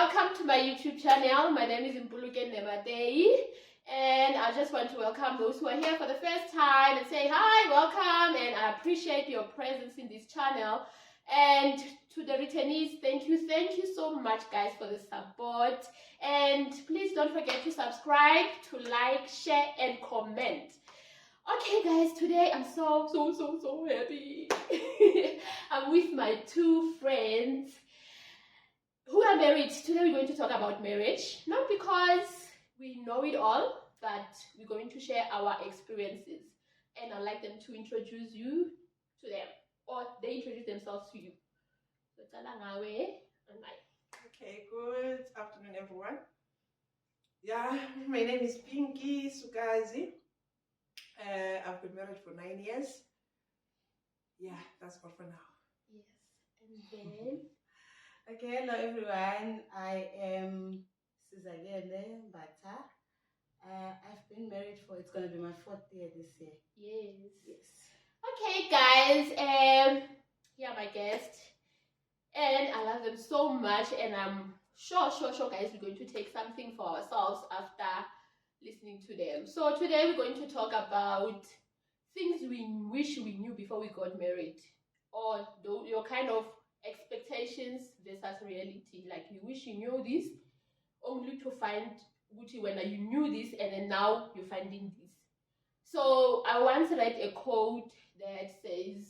welcome to my YouTube channel. My name is Mpuluke Nemadei, and I just want to welcome those who are here for the first time and say hi, welcome, and I appreciate your presence in this channel. And to the returnees, thank you so much, guys, for the support. And please don't forget to subscribe, to like, share, and comment. Okay, guys, today I'm so happy. I'm with my two friends who are married. Today we're going to talk about marriage, not because we know it all, but we're going to share our experiences, and I'd like them to introduce you to them, or they introduce themselves to you. Okay, good afternoon, everyone. Yeah, my name is Pinky Sukazi. I've been married for 9 years. Yeah, that's all for now. Yes, and then Okay, hello everyone. I am Sizagele Bata. I've been married for, it's going to be my 4th year this year. yes. Okay, guys, yeah, my guest, and I love them so much, and I'm sure, guys, we're going to take something for ourselves after listening to them. So today we're going to talk about things we wish we knew before we got married, or your kind of expectations versus reality. Like, you wish you knew this, only to find Gucci when you knew this, and then now you're finding this. So I once read a quote that says,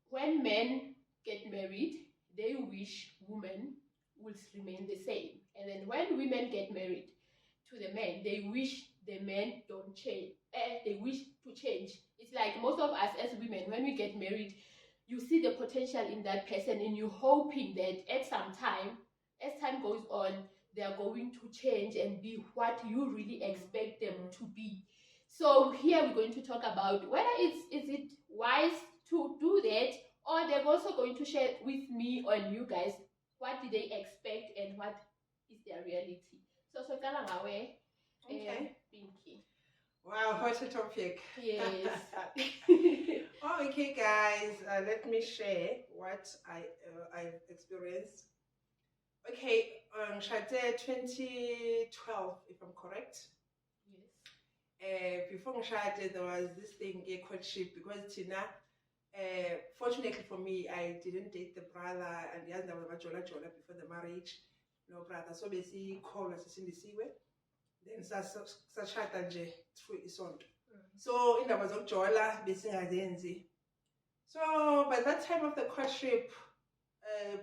when men get married, they wish women will remain the same. And then when women get married to the men, they wish the men don't change. They wish to change. It's like most of us as women, when we get married, you see the potential in that person, and you're hoping that at some time, as time goes on, they are going to change and be what you really expect them to be. So here we're going to talk about whether is it wise to do that, or they're also going to share with me and you guys what did they expect and what is their reality. So Okay. Pinky. Wow, what a topic. Yes. Okay, guys, let me share what I've experienced. Okay, Shate 2012, if I'm correct. Yes. Before Shate, there was this thing, a courtship, because Tina, fortunately for me, I didn't date the brother, and the other was Jola before the marriage. No brother, so basically call us in the seaway. Then sashata nje through isonto. So indaba zokujola besingazenzi. So by that time of the courtship,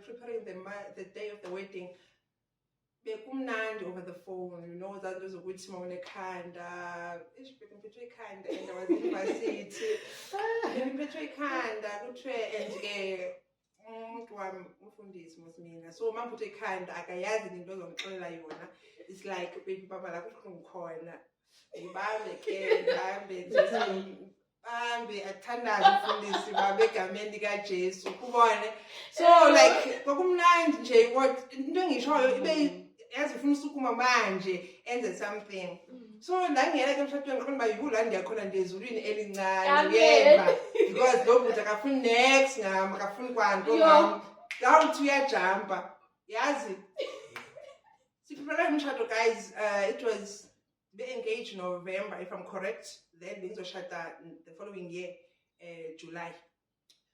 preparing the day of the wedding, bekumnandi over the phone, you know, that was ukuthi mawunekhanda, ngiphethwe ikhanda, and I was in university. Ngiphethwe ikhanda kuthiwe, and ke umuntu wami umfundisi mosimina. So mangiphethe ikhanda akayazi into ozongixolela yona. It's like baby baba la kubuhlungu khona. Ngibambe ke bambe athandaze umfundisi babe egameni likaJesu kubone. So like kwakumnandi nje what into engishoyo ibe yazi ufuna usukuma manje enze something. So la ngiyela ke emshadweni ngiqonda bayihula ndiyakhona nje ezulwini elincane yeva, because lo muntu akafuni next ngama akafuni kwanto ngama ngawuthi uyajumpa yazi. Guys, it was they engaged in November, if I'm correct. Then things were shut down the following year, July.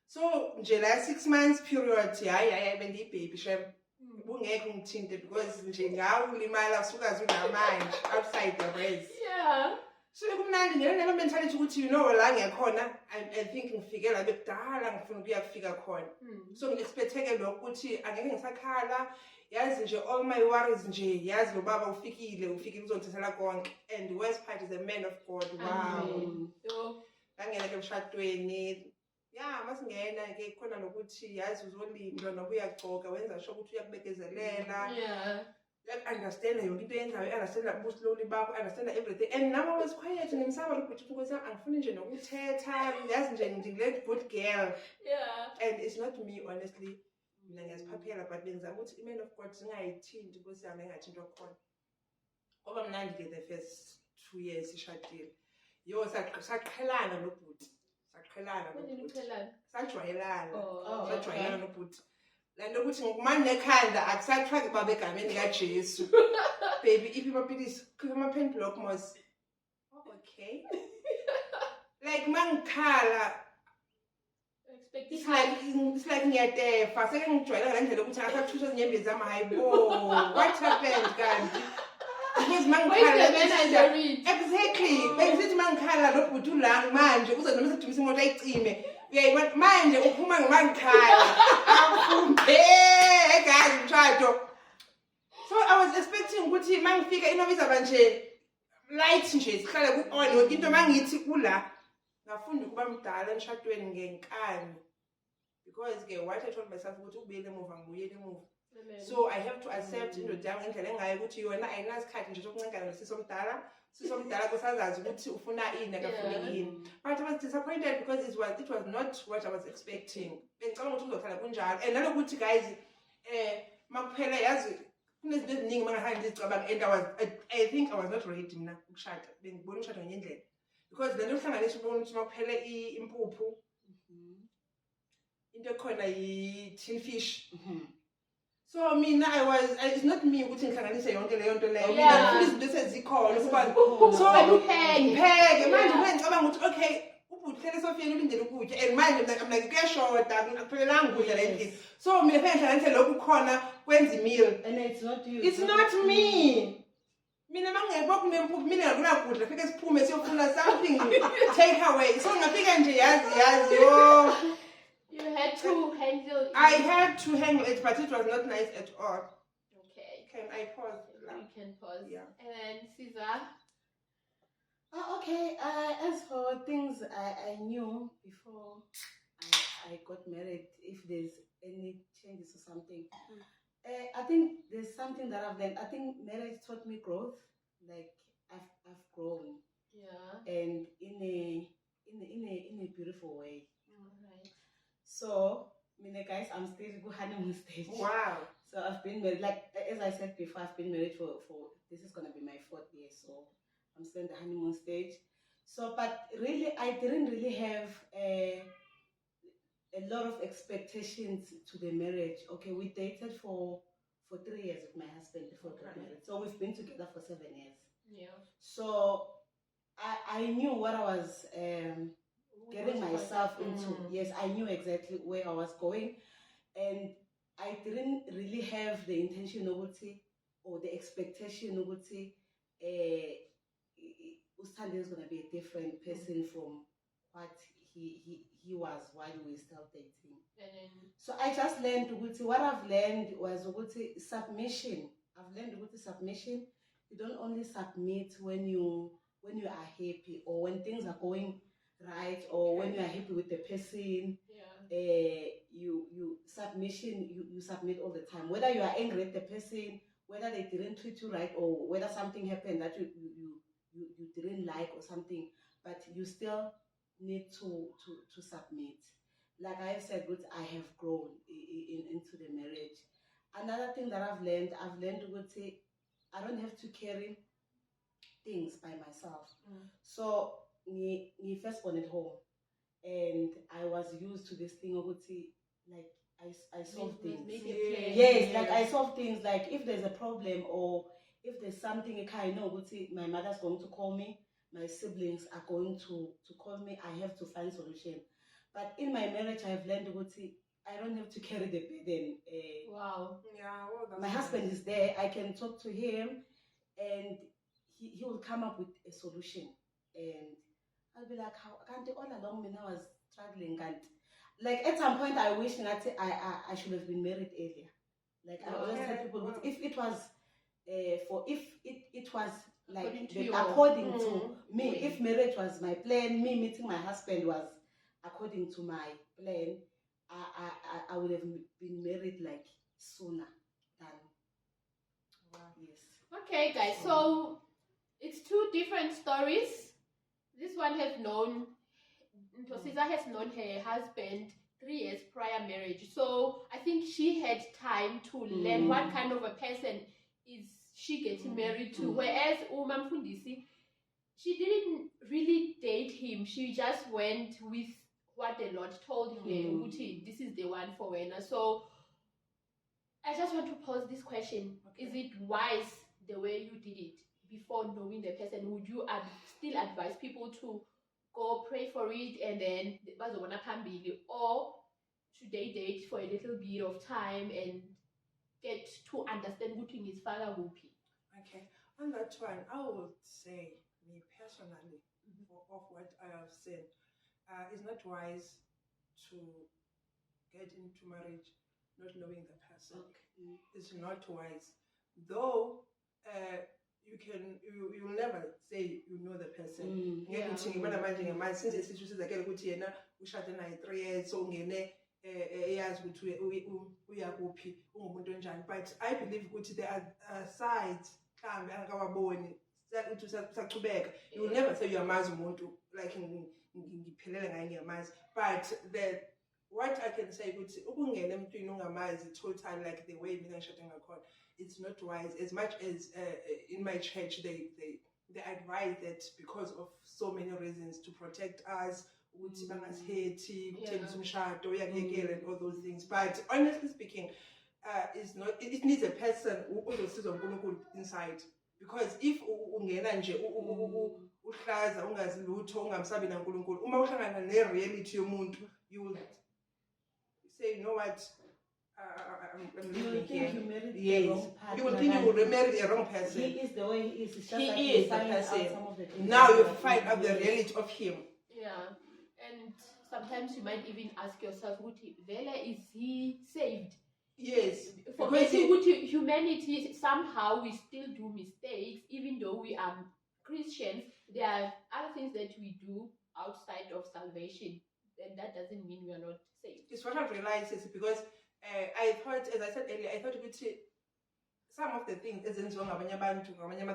So July 6 months period, yeah, when the baby shem because ngawulimala suka zunamanje outside the race. Yeah. So kumnandi ngene mentality ukuthi you know la ngiyakhona, I think ngifike la bekudala ngifuna ukuyafika khona. So ngiexpecteke lokho ukuthi angeke ngisakhala. Yazi nje all my worries nje yazi lo baba ufikile uzongithathela konke, and the worst part is a man of God. Wow. So Ngangena ke emshadweni, yeah, masingena ke khona nokuthi yazi uzolindwa nokuyagcoka wenza sure ukuthi uyakubekezelela. yeah. Like understand yonke into yenzayo, understand ubusi slowly bakho, understand everything. And now I was quiet ngimsaba ukuthi because angifuni nje nokuthetha, yazi nje ngile good girl. Yeah. And it's not me, honestly. Mina ngiyaziphaphela, but benza ukuthi imane of God singayithinti because yami engathintwa khona. Oba mnandi ke the first 2 years ishadile. Yo saqhelana nobhuti. Sajwayelana. Oh, Sajwayelana nobhuti. La nto ukuthi ngokumane nekhanda akusaqhaki baba egameni likaJesu. Baby, if you please, khipha ama-pen block mos. Okay. Like mangikhala, it's like ngiyatefa. Seke ngijwayele ngale ndlela ukuthi akasathusha inyembezi zami, hayibo. What happened kanti? Because mangikhala exactly. Bengisithi mangikhala lo bhuti ulang manje uze noma sedumisa imoto ayicime. Uyayibona manje uphuma ngimangikhala. Akumbe egazi mshado. So I was expecting ukuthi mangifika inoma izaba nje light nje sihlale ku-on yonke into mangithi kula ngafunda ukuba mdala emshadweni ngenkani. Because what I told myself ukuthi ukubuyela emuva ngibuyela emuva. So I have to accept indoda yami ngendlela engayo ukuthi yona ayinasikhathi nje sokuncengana nosisomdala. Sisomdala kusazazi ukuthi ufuna ini akafuni yini. But I was disappointed because it was not what I was expecting. Bengicabanga ukuthi uzohlala kunjalo. And nalokuthi guys makuphela yazi kunezinto eziningi mangahambi ngizicabanga, and I think I was not ready mina ukushada. Bengibona umshado ngendlela. Because lento uhlanganisa ubona ukuthi makuphele impuphu into khona yi-tin fish. So mina it's not me ukuthi ngihlanganise yonke leyo nto leyo. Mina ngifuna izinto esezikhona ukuba so ngipheke manje ngicabanga ukuthi okay ubhuthele Sofia ulindele ukutya and manje I'm like kuyashoda akuphelelanga ukudla la endlini. So mina kufanele ngihlanganise lokhu khona kwenza i-meal, and it's not you. It's not me. Mina mangeke kunempuphu mina nginakudla fike siphume siyofuna something take away. So ngafika nje yazi yo. You had to handle it. I had to handle it, but it was not nice at all. Okay. Can I pause? You can pause. Yeah. And Caesar? Okay. As for things I knew before I got married, if there's any changes or something, I think there's something that I've learned. I think marriage taught me growth. Like I've grown. Yeah. And in a beautiful way. Right. So, guys, I'm still go honeymoon stage. Wow. So I've been married, like as I said before, I've been married for this is gonna be my 4th year. So I'm still in the honeymoon stage. So, but really, I didn't really have a lot of expectations to the marriage. Okay, we dated for 3 years with my husband before we got married. So we've been together for 7 years. Yeah. So I knew what I was getting myself into. Yes, I knew exactly where I was going, and I didn't really have the intention or the expectation of Ustandi is going to be a different person from what he was while we were still dating. So I just learned what I've learned was submission. I've learned submission. You don't only submit when you are happy or when things are going right or when you are happy with the person. You submission. You submit all the time, whether you are angry at the person, whether they didn't treat you right, or whether something happened that you didn't like or something, but you still need to submit. Like I said, I have grown into the marriage. Another thing that I've learned I don't have to carry things by myself. So we first born at home, and I was used to this thing of like I solve things. Yes, like I solve things. Like if there's a problem or if there's something I know, my mother's going to call me, my siblings are going to call me. I have to find solution. But in my marriage, I've learned I don't have to carry the burden. Wow. Yeah. Well, my husband is there. I can talk to him, and he will come up with a solution. And I'll be like, how can't all along when I was struggling, can't like at some point I wish that I should have been married earlier. Like I always tell people, if it was it was like according to me, if marriage was my plan, me meeting my husband was according to my plan, I would have been married like sooner than. Yes. Okay, guys. So it's 2 different stories. This one has known. Caesar has known her husband 3 years prior marriage, so I think she had time to learn what kind of a person is she getting married to. Whereas Uma Mfundisi, she didn't really date him. She just went with what the Lord told her. This is the one for Wena. So I just want to pose this question. Okay. Is it wise the way you did it before knowing the person? Would you still advise people to go pray for it and then bazobona phambili, or should they date for a little bit of time and get to understand ukuthi ngizifaka kuphi? Okay, on that one, I would say, me personally, of what I have said, it's not wise to get into marriage not knowing the person. Okay. It's not wise. Though you'll never say you know the person. Since the situation is ukuthi yena ushade naye 3 years, so ungene eyazi ukuthi uyakuphi ungumuntu onjani. But I believe ukuthi there are sides mhlambe angakawaboni ukuthi usaqhubeka. You will never say uyamazi umuntu like ngiphelele ngaye ngiyamazi. But what I can say ukuthi ukungena emntwini ungamazi totally like the way mina ngishade ngakhona, it's not wise. As much as in my church they advise that because of so many reasons to protect us, ukuthi bangashethi kuthembisa umshado uyakuyekela and all those things. But honestly speaking, it needs a person ozosizwa uNkulunkulu inside, because if ungena nje uhlaza ungazi lutho ungamsabi naNkulunkulu, uma uhlangana ne-reality yomuntu, you will say, you know what, I'm leaving here. You married yes. the wrong partner. You will think you will marry the wrong person. He is the way he is. It's just He like is the person. Now you find out the reality of him. Yeah, and sometimes you might even ask yourself, Vela, is he saved? Yes. For humanity, somehow we still do mistakes, even though we are Christians. There are other things that we do outside of salvation, and that doesn't mean we are not saved. It's what I've realized is because I thought, as I said earlier, I thought some of the things as in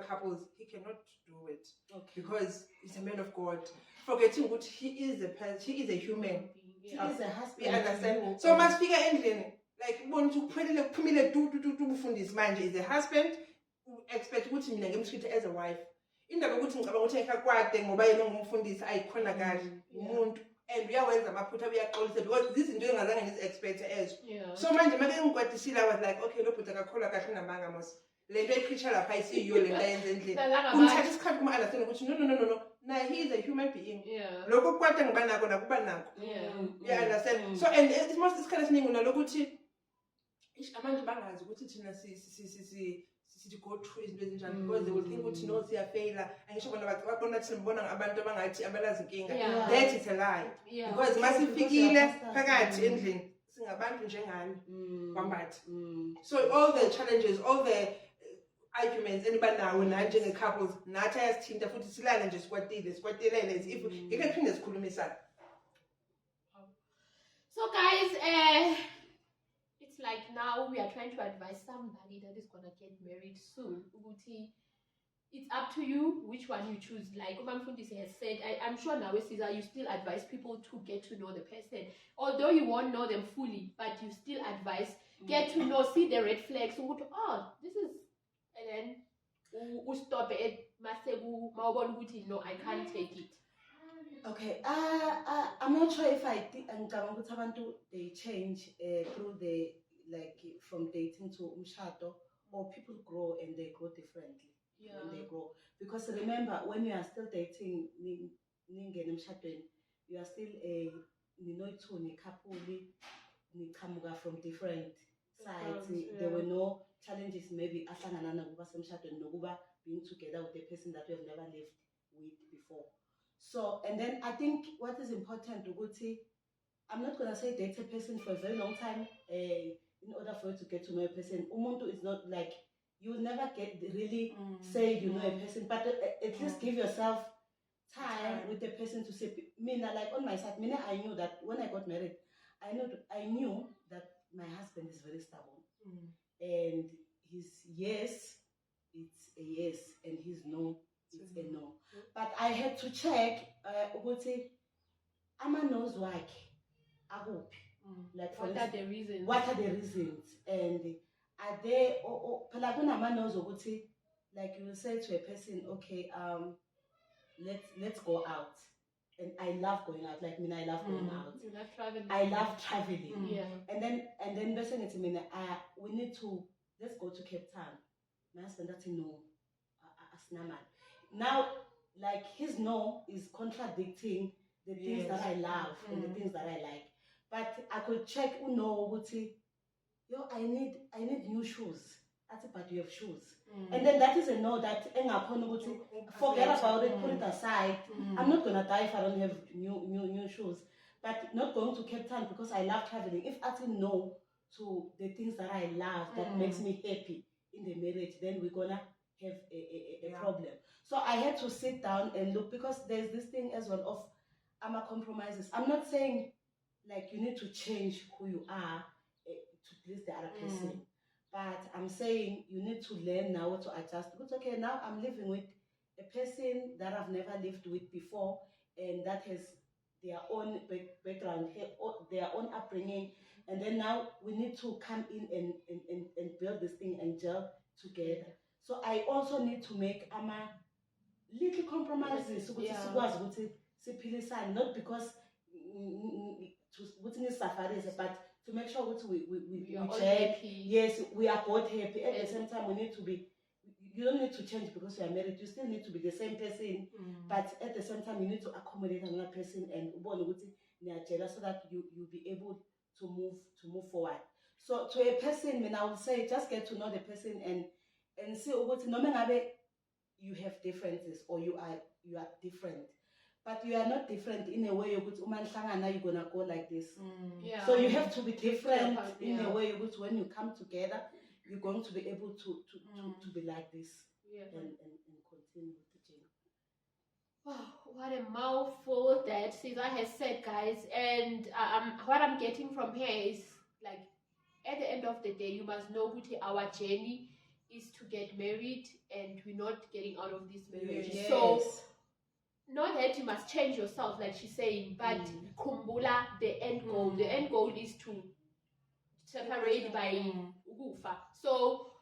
couples, he cannot do it. Okay. Because he's a man of God. Forgetting what he is a human. He is a husband. You understand? So must figure ending. Like want to put this man is a husband, expect ukuthi mina ngimtreat as a wife. Indaba ukuthi ngicabanga ukuthi ekhaya ngoba yena ngumfundisi ayikhona kahle umuntu, and uyawenza amaphutha uyaxolisa, because this into engazange ngizi-expect ezo. So manje make ngikwadisile, I was like, okay, lo bhuta akakholwa kahle namanga mos. Le nto eyipreacher lapha ayisiyo le nto ayenza endlini. Kumthatha isikhathi kuma understand ukuthi no. Now he is a human being. Lokho kukwata ngiba nako nakuba nako. You understand? So and it's most isikhathi esiningi nalokuthi abantu bangazi ukuthi thina si go through izinto ezinjani, because they will think ukuthi no siyafeyila. Angisho bona babona thina mbona abantu abangathi abalazi inkinga. That is a lie. Because masifikile phakathi endlini singabantu njengani kwambathi. So all the challenges, all the arguments anybody nawo na njenge couples nathi ayasithinta futhi silala nje sikwatelele if ngeke phinde sikhulumisana. So guys, it's like now we are trying to advise somebody that is gonna get married soon. It's up to you which one you choose. Like Umamfundisi has said, I'm sure now Caesar, you still advise people to get to know the person. Although you won't know them fully, but you still advise, get to know, see the red flags. Oh, this is, and then we stop it. No, I can't take it. Okay, I'm not sure if they change through the, like, from dating to umshado, or people grow and they grow differently when they grow. Because remember, when you are still dating, you are still a couple from different sides. There were no challenges, maybe being together with a person that you have never lived with before. So, and then I think what is important to I'm not gonna say date a person for a very long time in order for you to get to know a person. Umuntu is not like, you will never get really say you know a person, but at least give yourself time with the person to say, Mina, like on my side, Mina, I knew that when I got married, I knew that my husband is very stubborn, and his yes, it's a yes, and his no, it's a no. But I had to check Ama knows why. Like, what are the reasons? What are the reasons? And are they knows like you will say to a person, okay, let's go out. and I love going out. Like I love going out. You love traveling. I love traveling. Yeah. And then person it's we need to let's go to Cape Town. My husband that's no now like his no is contradicting the things that I love and the things that I like. But I could check yo, I need new shoes. That's it, but you have shoes. And then that is a no that forget about it, put it aside. I'm not gonna die if I don't have new shoes. But not going to Cape Town because I love traveling. If I say no to the things that I love that makes me happy in the marriage, then we're gonna have a problem. So I had to sit down and look because there's this thing as well of compromises. I'm not saying like you need to change who you are to please the other person. But I'm saying you need to learn now to adjust. Because okay, now I'm living with a person that I've never lived with before, and that has their own background, their own upbringing, and then now we need to come in and build this thing and gel together. So I also need to make little compromises. Not because but to make sure we are all check. happy. Yes, we are both happy. At the same time, we need to be. You don't need to change because you are married. You still need to be the same person, but at the same time, you need to accommodate another person and so that you'll be able to move forward. So to a person, I would say just get to know the person and see you have differences or you are different. But you are not different in a way you're gonna go like this. So you have to be different in a way when you come together, you're going to be able to be like this and continue with the journey. Wow, what a mouthful that Caesar has said, guys. And what I'm getting from here is like at the end of the day, you must know our journey is to get married, and we're not getting out of this marriage. Yes. So not that you must change yourself, like she's saying, but kumbula the end goal. The end goal is to separate by ugufa. So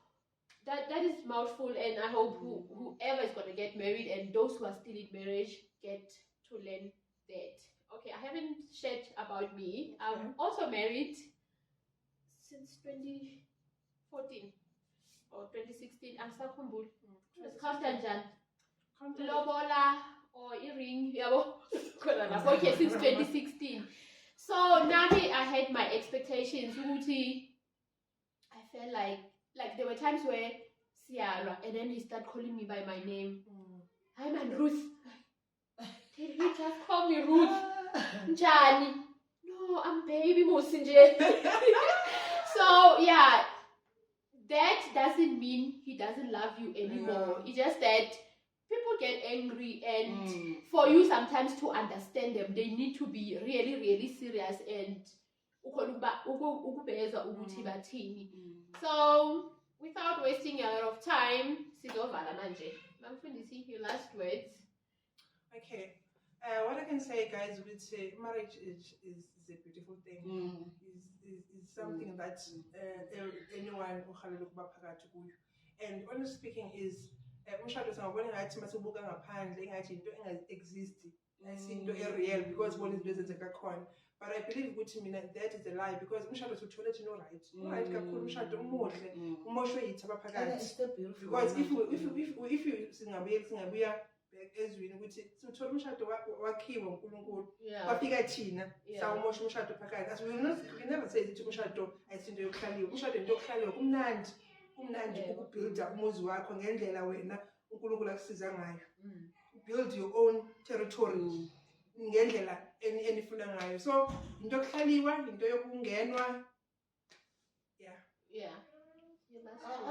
that is mouthful, and I hope whoever is gonna get married and those who are still in marriage get to learn that. Okay, I haven't shared about me. I'm also married since 2014 or 2016. Angisakhumbuli. Sikhawuta lobola or ring, okay, since 2016. So nami I had my expectations. I felt like there were times where Sierra, and then he started calling me by my name. Hi man, Ruth. Did he just call me Ruth? Njani? No, I'm baby Mosinje. So yeah, that doesn't mean he doesn't love you anymore. It's just that people get angry, and for you sometimes to understand them, they need to be really, really serious and so without wasting a lot of time, sizovala manje. Mamfundisi, your last words. Okay. What I can say, guys, with marriage is a beautiful thing. Is something that anyone and honestly speaking is umshado singabona ngathi masibuka ngaphandle engathi into engaexist asinto real because bona izinto ezenzeka khona. But I believe ukuthi mina that is a lie because umshado sithole thina right kakhulu umshado umuhle umoshwe yithi abaphakathi because if you singabuya ezwini ukuthi sithole umshado wakhiwa uNkulunkulu kwafika thina sawumosha umshado phakathi as we never say ukuthi umshado ayisinto yokuhlaliwa umshado into yokuhlaliwa kumnandi ukubuilda umuzi wakho ngendlela wena uNkulunkulu akusiza ngayo. Build your own territory ngendlela enifuna ngayo. So into yokuhlaliwa into yokungenwa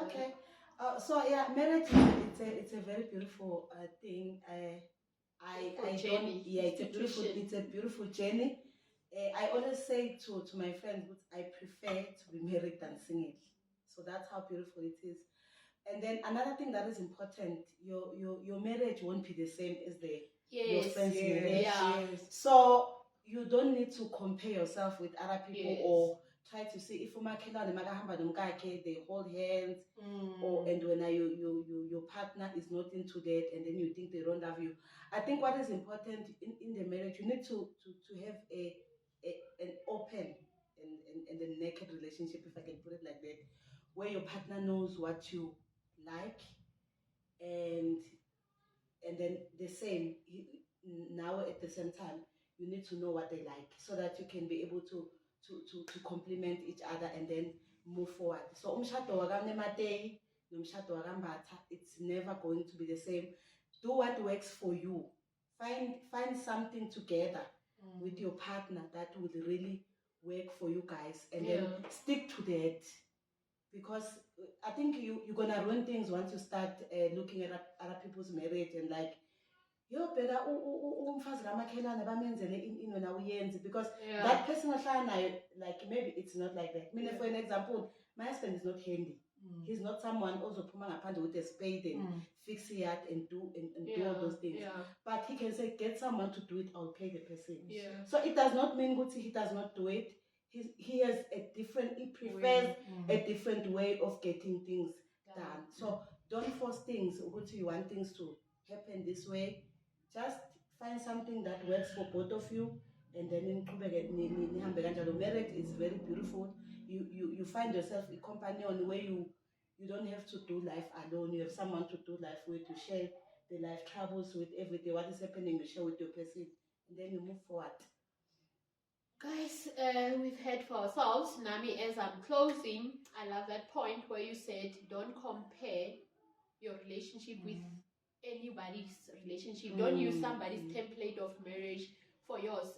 okay. So yeah, marriage it's a very beautiful thing. It's a beautiful journey. I always say to my friends, I prefer to be married than single. So that's how beautiful it is. And then another thing that is important, your marriage won't be the same as your friend's marriage. Yes. So you don't need to compare yourself with other people or try to see if umakhelwane makahamba nomkakhe, they hold hands, and when your partner is not into that, and then you think they don't love you. I think what is important in the marriage, you need to have an open and a naked relationship, if I can put it like that, where your partner knows what you like, and then the same. Now at the same time, you need to know what they like, so that you can be able to complement each other and then move forward. So umshado wakaMnematei nomshado wakambatha, it's never going to be the same. Do what works for you. Find something together with your partner that will really work for you guys, and then stick to that. Because I think you're gonna ruin things once you start looking at other people's marriage and like, yo bheka umfazi kamakhelwane bamenzele ini wena uyenzi, because that person ohlala nayo, like maybe it's not like that. I mean, for an example, my husband is not handy. He's not someone ozophuma ngaphandle with a spade and fix it and do all those things. But he can say, get someone to do it, I'll pay the person. So it does not mean Guti he does not do it. He has he prefers a different way of getting things done. So don't force things. Guti, you want things to happen this way. Just find something that works for both of you, and then marriage is very beautiful. You find yourself a companion where you don't have to do life alone. You have someone to do life with, to share the life troubles with every day. What is happening, you share with your person, and then you move forward. Guys, we've heard for ourselves. Nami, as I'm closing, I love that point where you said don't compare your relationship with anybody's relationship. Don't use somebody's template of marriage for yours.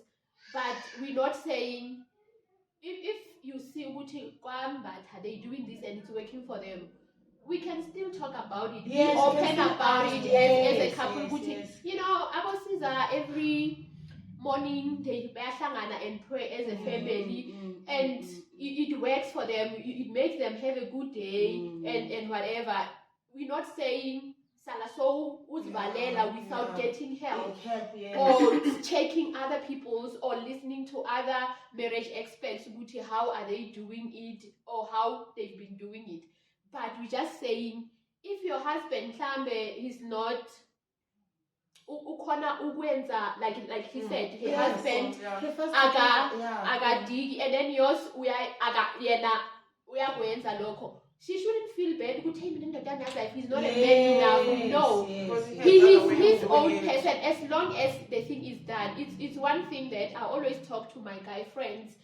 But we're not saying, if you see are they doing this and it's working for them, we can still talk about it. Be open about it as a couple. You know, our sisters every morning they and pray as a family, and it works for them. It makes them have a good day and whatever. We're not saying so without getting help or checking other people's or listening to other marriage experts. How are they doing it or how they've been doing it? But we're just saying, if your husband is not like he said, her husband agadigi, and then yours we are local. She shouldn't feel bad. He's not a man enough. No, he is his own person. As long as the thing is done, it's one thing that I always talk to my guy friends.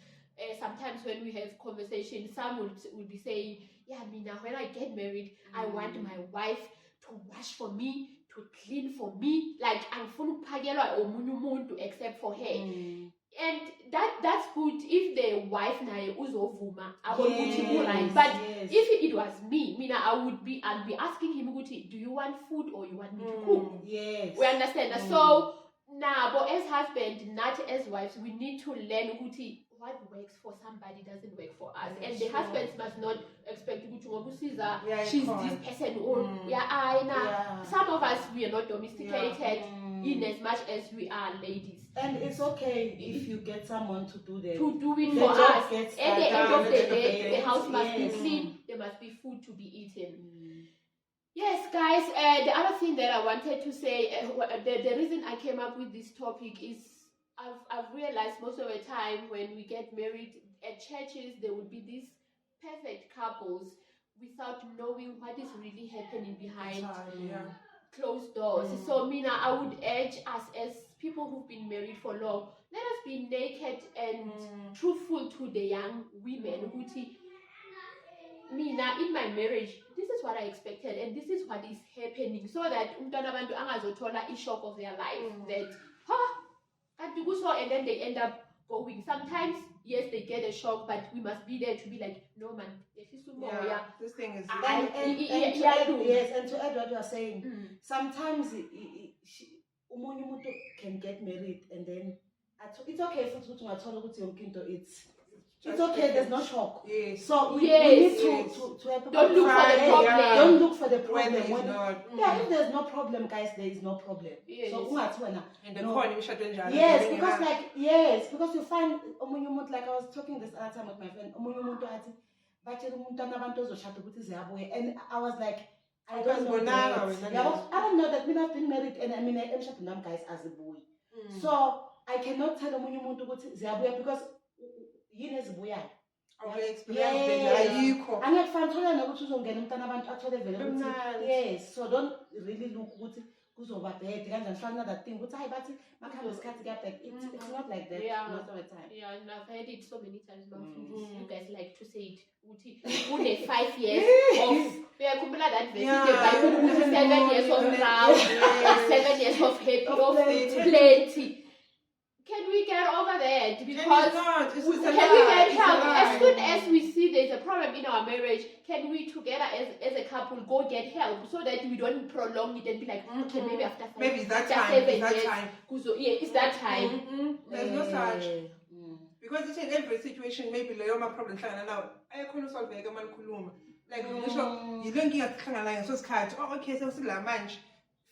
Sometimes when we have conversations, some will be saying, "Yeah, Mina, when I get married, I want my wife to wash for me, to clean for me. Like I'm full to except for her." And that's good if the wife nae uzovuma right. But if it was me, I'd be asking him, do you want food or you want me to cook? Yes. We understand that. So now, but as husband, not as wives, we need to learn what works for somebody doesn't work for us. And the husbands must not expect she's this person or some of us, we are not domesticated in as much as we are ladies. And it's okay if you get someone to do that. To do it for us. At the end of the day, the house must be clean. There must be food to be eaten. Yes, guys. The other thing that I wanted to say, the reason I came up with this topic is I've realized most of the time when we get married at churches, there will be these perfect couples without knowing what is really happening behind closed doors. So Mina, I would urge us as people who've been married for long, let us be naked and truthful to the young women. Mina, in my marriage, this is what I expected and this is what is happening, so that umntwana abantu angazothola a shock of their life that and then they end up going. Sometimes, yes, they get a shock, but we must be there to be like, no man, this thing is and to add what you are saying, sometimes umuntu can get married and then it's okay if it's it's okay, there's no shock. Yes. So we Yes. need to have Don't look for the problem. Yeah. Don't look for the When there problem. is not. Yeah, if there's no problem, guys, there is no problem. Yes. So ungathona. And the No. corner imishado enjalo. Yes, because because you find omunye umuntu, like I was talking this other time with my friend, omunye umuntu athi batshela umntwana abantu ozoshada ukuthi ziyabuye, and I was like, I don't know that. I don't know that. I've been married and I mean emshado nami guys azibuyi. So I cannot tell omunye umuntu ukuthi ziyabuya because yini ezibuyayo. Angekufana thola nokuthi uzongena umntana abantu athole vele ukuthi yes, so don't really look ukuthi kuzoba bad kanjani fana that thing ukuthi hayi bathi makhamba isikhathi kuyabhek. It's not like that most of the time. Yeah, and I've heard it so many times. You guys like to say it. Une 5 years of uyakhumbula that verse in the Bible, 7 years of drought, 7 years of happy, of plenty. Can we get over that? Because can we get help? As soon as we see there's a problem in our marriage, can we together as a couple go get help so that we don't prolong it and be like, okay, maybe after 5 maybe it's that after time. 7 It's that years, time. yeah, it's that time. There's no such. Because it's in every situation, maybe leyo ma problem hlangana nawo ayakhona usolveka malikhuluma. Like ngisho yilonkinga sihlangana nayo ngaso sikhathi. Oh okay, sesila manje.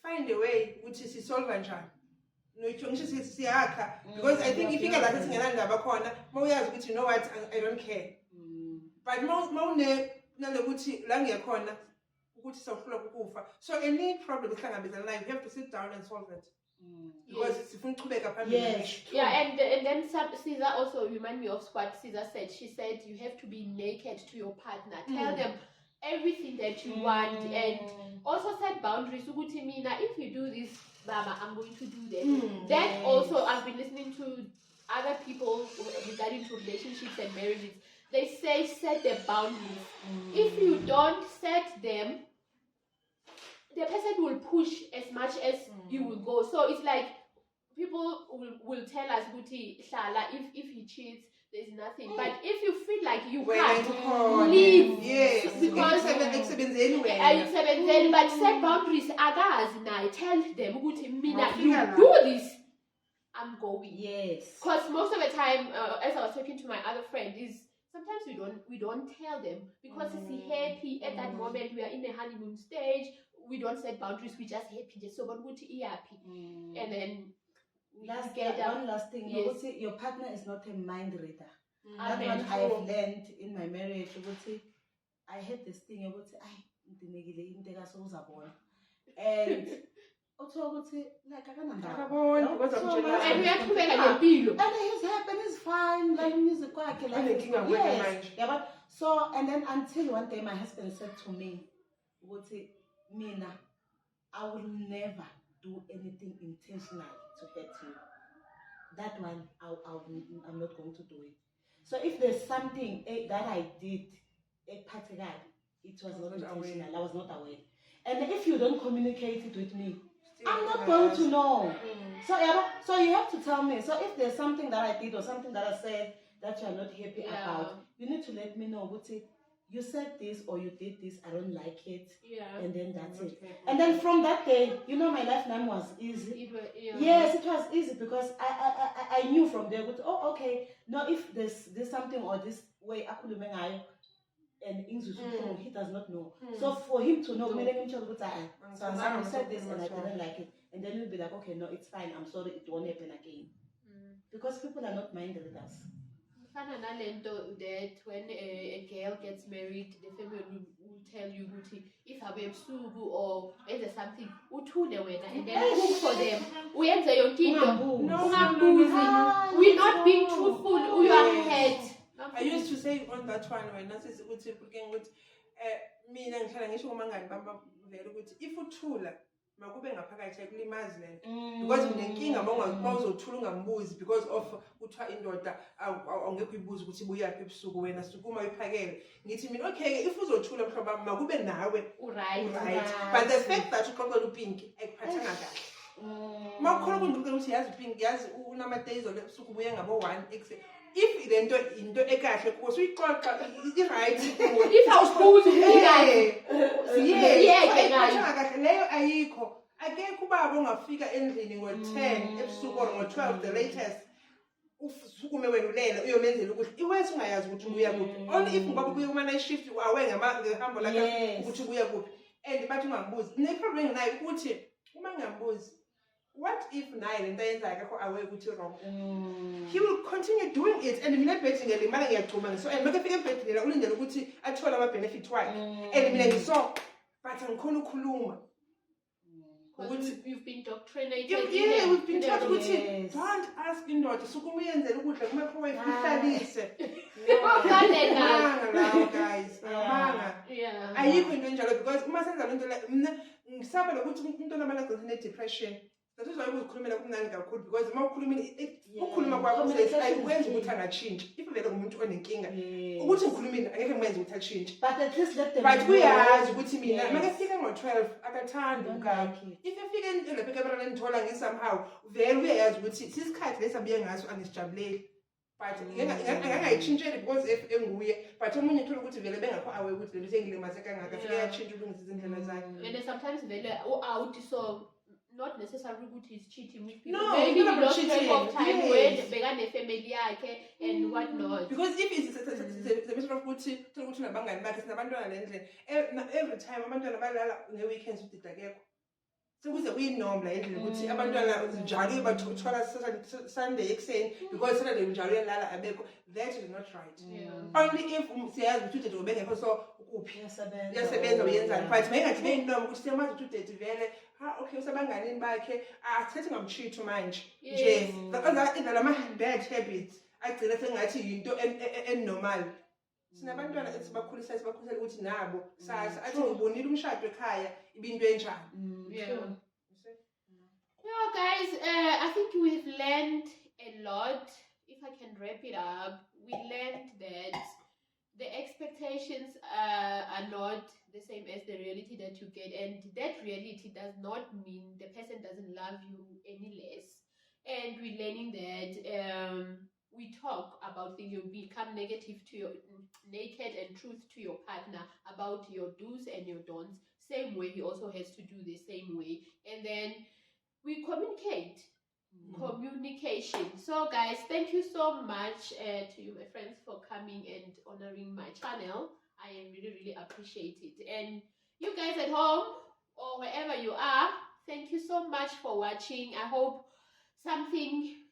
Find a way ukuthi sisolve kanjani. Ngisho siyakha because I think ifika lapho singenandaba khona mawuyazi ukuthi you know what, I don't care. But mawune nalokuthi la ngiyakhona ukuthi sawufuna ukufa. So any problem esihlangabezana nayo, you have to sit down and solve it. Because sifuna ukuchubeka phambili. Yes. Yeah, and then Caesar also remind me of what Caesar said. She said you have to be naked to your partner. Tell them everything that you want, and also set boundaries. Ukuthi mina, if you do this, Mama, I'm going to do that. That also, I've been listening to other people regarding to relationships and marriages. They say set the boundaries. If you don't set them, the person will push as much as you will go. So it's like people will tell us, Guti, Shala, if he cheats, there's nothing. But if you feel like you can't leave, yes, because but set boundaries, tell them, Guti, Mina, you do this, I'm going. Yes. Because most of the time, as I was talking to my other friend, is sometimes we don't tell them because it's happy at that moment. We are in the honeymoon stage. We don't set boundaries. We just happy. Just so happy, and then one last thing. Yes. Your partner is not a mind reader. That one I have learned in my marriage. I had this thing. And like and we are and it's happened, it's fine, like music yes. Yeah, but so and then until one day my husband said to me, Mina, I will never do anything intentionally to hurt you. That one I'm not going to do it. So if there's something that I did particularly, it was not intentional, I was not aware. And if you don't communicate it with me, I'm not going to know. So you have to tell me. So if there's something that I did or something that I said that you're not happy about, you need to let me know. You said this or you did this, I don't like it. Yeah. And then that's it. And then from that day, my life now was easy. Yes, it was easy because I knew from there, okay, no, if there's something or this way I could and he does not know. So for him to know, so I said this and I didn't like it. And then he'll be like, okay, no, it's fine. I'm sorry, it won't happen again. Because people are not mind readers. That when a girl gets married, the family will tell you, if I have sugu or there's something, and then cook for them. We're not being truthful. We are ahead. I used to say on that one when I said, mina ngihlala ngisho kumangani bami vele ukuthi if uthula makube ngaphakathi ekulimazi lento because nginenkinga mawuzothula ungambuzi because of kuthiwa indoda awungekho ibuza ukuthi buyaphi ebusuku wena sukuma uyiphakele ngithi mina okay if uzothula mhlobo wami makube nawe right but the fact that uqoqela upinki ekuphathanga kahle makukhona ukungiqoqela ukuthi yazi upinki yazi unama days olebusuku ubuye ngabo 1 if lento into ekahle kuso uyixoxa right if awusibuzi kahle leyo ayikho akekho ubaba ongafika endlini ngo10 ebusuku or ngo12 the latest usukume wena ulele uyomenzela ukuthi iwesi ungayazi ukuthi ubuya kuphi. Only if ngoba ubuye kuma night shift awe ngehambo lakhe ukuthi ubuya kuphi. And bathi ungambuzi. Ne-problem nayo ukuthi uma ngambuzi, what if naye lento ayenzayo akho awe ukuthi wrong? He will continue doing it and mina ebhedini ngelimala ngiyachuma so and makafika ebhedini la ulindele ukuthi athole ama-benefit wakhe. And mina ngiso but angikhona ukukhuluma. You've been indoctrinated. Yeah, we've been taught ukuthi don't ask indoda sukuma uyenzela ukudla kuma-microwave ihlalise. Lawo guys. Yeah. Ayikho into enjalo because uma senza lento le mina ngisaba lokuthi umuntu onamala agcina ne-depression. That is why ukukhulumela kumnandi kakhulu because uma ukhuluma kwakho ayikwenzi ukuthi angatshintshe. If vele umuntu onenkinga ukuthi ngikhulumile angeke ngimenze ukuthi atshintshe. But at least let them But kuyazi ukuthi mina makafika ngo-12 akathandi ukaphi. If efika lapha eKamerani ngithola ngisomehow vele uyayazi ukuthi sisikhathi lesi abuye ngaso angisijabuleli. But ngangayitshintsheli because enguye but omunye uthola ukuthi vele bengakho awe ukuthi lento sengilimaze kangaka fika yatshintsha ulungisa izindlela zakhe. And sometimes vele out so not necessarily good he's cheating with people. No, maybe he not lost cheating. track of time Yes. when begane family yakhe and whatnot. Because if it's the matter of ukuthi thola ukuthi unabangani bakhe sinabantwana lendlela every time abantwana balala nge-weekends udida akekho. Sekuze kuyinorm la endlela ukuthi abantwana njalo bathola Sunday ekuseni because Saturday njalo uyalala abekho. That is not right. Only if siyazi ukuthi udade ubengekho so ukuphi yasebenza uyenzani but mayingathi beyinorm ukuthi siyamazi ukuthi udade vele okay usabanganini bakhe athethe ngamtshithu manje nje lama-bad habits agcina sengathi yinto enormal. Sinabantwana esibakhulisa ukuthi nabo sasa athi ngibonile umshado ekhaya ibinto enjani. Yeah, guys, I think we've learned a lot. If I can wrap it up, we learned that the expectations are not the same as the reality that you get, and that reality does not mean the person doesn't love you any less. And we're learning that we talk about things, you become naked and truth to your partner about your do's and your don'ts. Same way, he also has to do the same way, and then we communicate. Communication. So guys, thank you so much to you, my friends, for coming and honoring my channel. I really appreciate it. And you guys at home or wherever you are, thank you so much for watching. I hope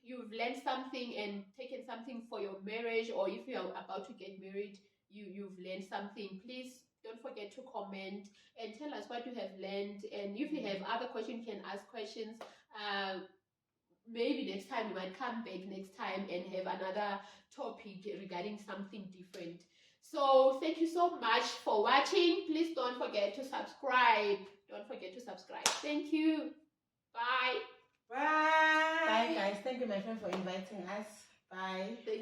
you've learned something and taken something for your marriage, or if you are about to get married, you've learned something. Please don't forget to comment and tell us what you have learned. And if you have other questions, you can ask questions. Maybe next time we might come back next time and have another topic regarding something different. So thank you so much for watching. Please don't forget to subscribe. Thank you. Bye. Bye guys. Thank you, my friend, for inviting us. Bye. Thank you.